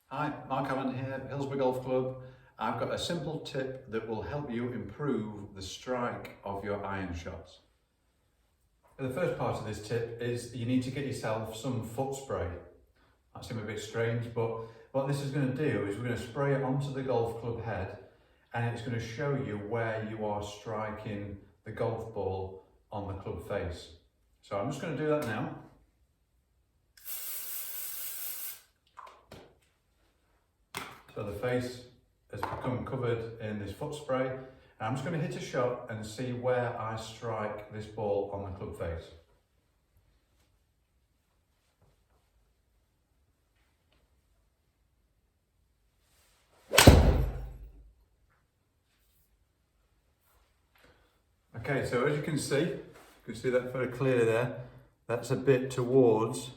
Hi, Mark Allen here, Hillsborough Golf Club. I've got a simple tip that will help you improve the strike of your iron shots. The first part of this tip is you need to get yourself some foot spray. That seems a bit strange, but what this is going to do is we're going to spray it onto the golf club head and it's going to show you where you are striking the golf ball on the club face. So I'm just going to do that now. So the face has become covered in this foot spray. And I'm just going to hit a shot and see where I strike this ball on the club face. Okay, so as you can see that very clearly there, that's a bit towards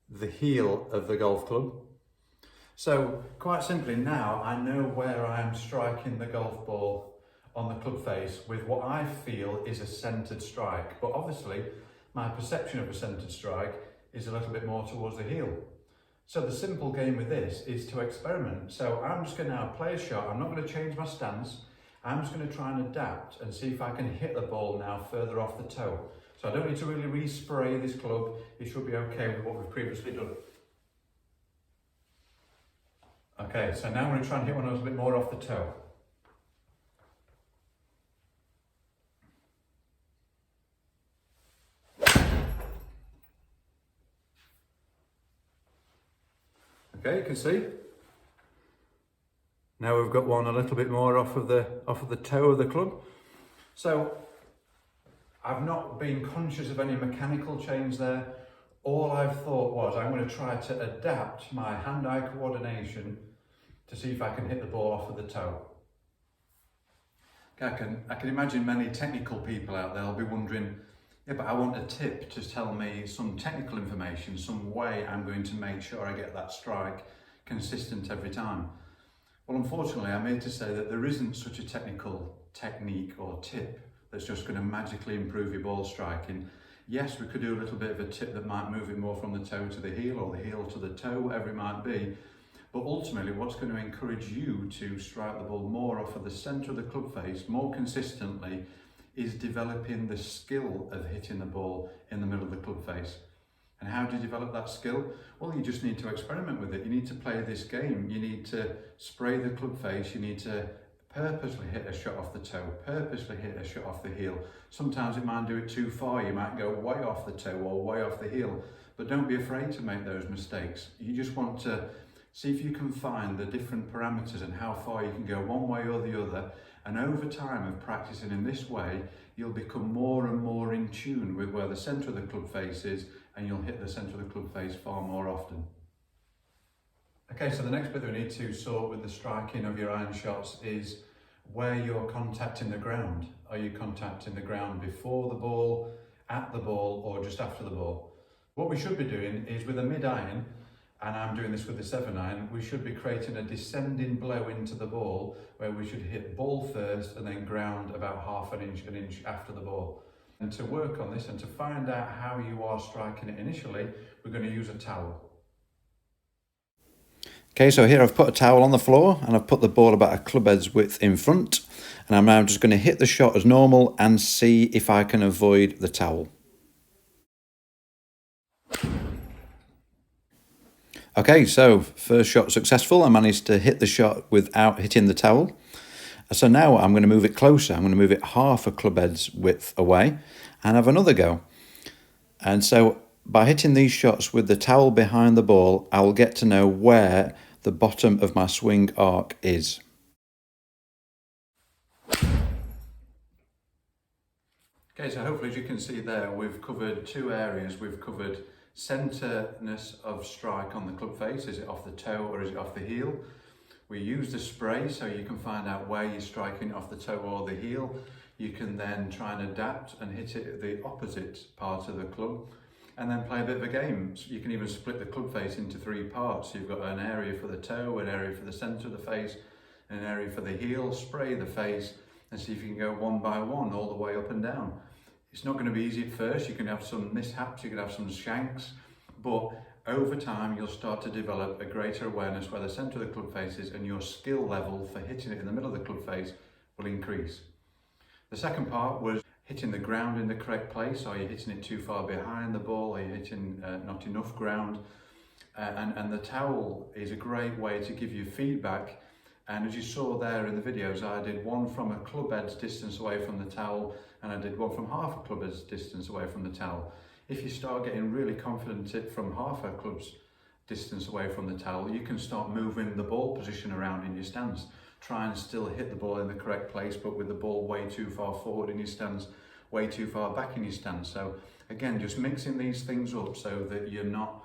the heel of the golf club. So quite simply now I know where I am striking the golf ball on the club face with what I feel is a centered strike. But obviously my perception of a centered strike is a little bit more towards the heel. So the simple game with this is to experiment. So I'm just going to now play a shot. I'm not going to change my stance. I'm just going to try and adapt and see if I can hit the ball now further off the toe. So I don't need to really re-spray this club. It should be okay with what we've previously done. Okay, so now I'm going to try and hit one a little bit more off the toe. Okay, you can see. Now we've got one a little bit more off of the toe of the club. So I've not been conscious of any mechanical change there. All I've thought was I'm going to try to adapt my hand-eye coordination to see if I can hit the ball off of the toe. Okay, I can imagine many technical people out there will be wondering, yeah, but I want a tip to tell me some technical information, some way I'm going to make sure I get that strike consistent every time. Well, unfortunately, I'm here to say that there isn't such a technical technique or tip that's just going to magically improve your ball striking. Yes, we could do a little bit of a tip that might move it more from the toe to the heel or the heel to the toe, whatever it might be. But ultimately, what's going to encourage you to strike the ball more off of the centre of the club face more consistently is developing the skill of hitting the ball in the middle of the club face. And how do you develop that skill? Well, you just need to experiment with it. You need to play this game. You need to spray the club face. You need to purposely hit a shot off the toe, purposely hit a shot off the heel. Sometimes it might do it too far. You might go way off the toe or way off the heel, but don't be afraid to make those mistakes. You just want to see if you can find the different parameters and how far you can go one way or the other. And over time of practicing in this way, you'll become more and more in tune with where the centre of the club face is, and you'll hit the centre of the club face far more often. Okay, so the next bit that we need to sort with the striking of your iron shots is where you're contacting the ground. Are you contacting the ground before the ball, at the ball, or just after the ball? What we should be doing is with a mid-iron, and I'm doing this with the 7-iron, we should be creating a descending blow into the ball where we should hit ball first and then ground about half an inch after the ball. And to work on this and to find out how you are striking it initially, we're going to use a towel. Okay, so here I've put a towel on the floor and I've put the ball about a club head's width in front, and I'm now just going to hit the shot as normal and see if I can avoid the towel. Okay, so first shot successful. I managed to hit the shot without hitting the towel. So now I'm going to move it closer. I'm going to move it half a club head's width away and have another go. And so by hitting these shots with the towel behind the ball, I will get to know where the bottom of my swing arc is. Okay, so hopefully as you can see there, we've covered two areas. We've covered centreness of strike on the club face. Is it off the toe or is it off the heel? We use the spray so you can find out where you're striking off the toe or the heel. You can then try and adapt and hit it the opposite part of the club and then play a bit of a game. So you can even split the club face into three parts. You've got an area for the toe, an area for the centre of the face, an area for the heel. Spray the face and see if you can go one by one all the way up and down. It's not going to be easy at first. You can have some mishaps, you can have some shanks, but over time you'll start to develop a greater awareness where the centre of the club face is, and your skill level for hitting it in the middle of the club face will increase. The second part was hitting the ground in the correct place. Are you hitting it too far behind the ball? Are you hitting not enough ground? And the towel is a great way to give you feedback. And as you saw there in the videos, I did one from a club head's distance away from the towel, and I did one from half a club head's distance away from the towel. If you start getting really confident at from half a club's distance away from the towel, you can start moving the ball position around in your stance. Try and still hit the ball in the correct place, but with the ball way too far forward in your stance, way too far back in your stance. So again, just mixing these things up so that you're not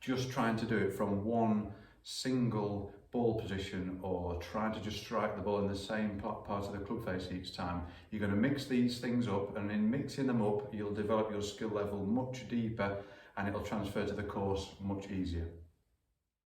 just trying to do it from one single ball position, or trying to just strike the ball in the same part of the club face each time. You're going to mix these things up, and in mixing them up, you'll develop your skill level much deeper, and it'll transfer to the course much easier.